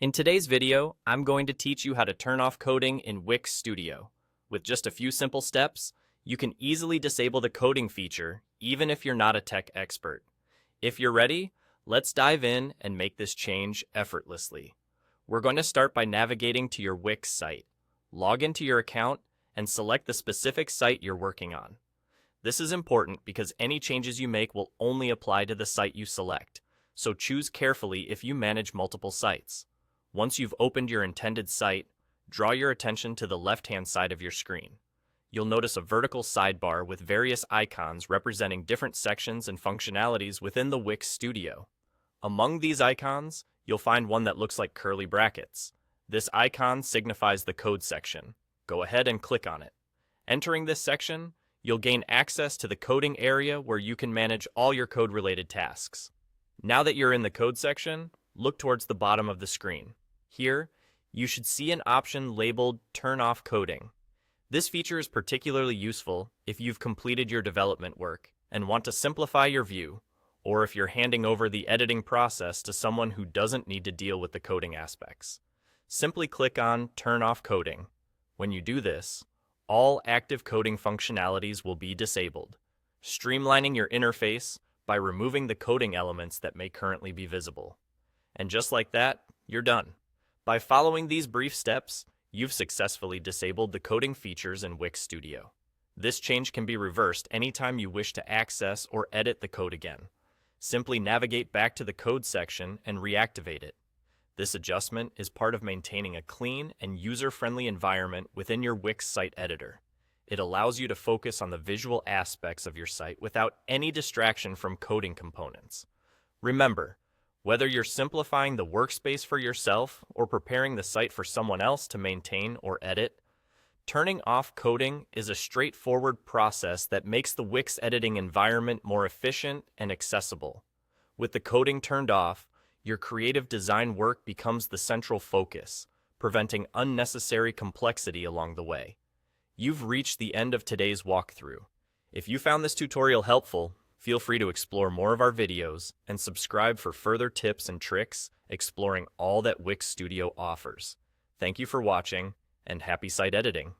In today's video, I'm going to teach you how to turn off coding in Wix Studio. With just a few simple steps, you can easily disable the coding feature, even if you're not a tech expert. If you're ready, let's dive in and make this change effortlessly. We're going to start by navigating to your Wix site. Log into your account and select the specific site you're working on. This is important because any changes you make will only apply to the site you select, so choose carefully if you manage multiple sites. Once you've opened your intended site, draw your attention to the left-hand side of your screen. You'll notice a vertical sidebar with various icons representing different sections and functionalities within the Wix Studio. Among these icons, you'll find one that looks like curly brackets. This icon signifies the code section. Go ahead and click on it. Entering this section, you'll gain access to the coding area where you can manage all your code-related tasks. Now that you're in the code section, look towards the bottom of the screen. Here, you should see an option labeled Turn Off Coding. This feature is particularly useful if you've completed your development work and want to simplify your view, or if you're handing over the editing process to someone who doesn't need to deal with the coding aspects. Simply click on Turn Off Coding. When you do this, all active coding functionalities will be disabled, streamlining your interface by removing the coding elements that may currently be visible. And just like that, you're done. By following these brief steps, you've successfully disabled the coding features in Wix Studio. This change can be reversed anytime you wish to access or edit the code again. Simply navigate back to the code section and reactivate it. This adjustment is part of maintaining a clean and user-friendly environment within your Wix site editor. It allows you to focus on the visual aspects of your site without any distraction from coding components. Remember, whether you're simplifying the workspace for yourself or preparing the site for someone else to maintain or edit, turning off coding is a straightforward process that makes the Wix editing environment more efficient and accessible. With the coding turned off, your creative design work becomes the central focus, preventing unnecessary complexity along the way. You've reached the end of today's walkthrough. If you found this tutorial helpful, feel free to explore more of our videos and subscribe for further tips and tricks exploring all that Wix Studio offers. Thank you for watching, and happy site editing!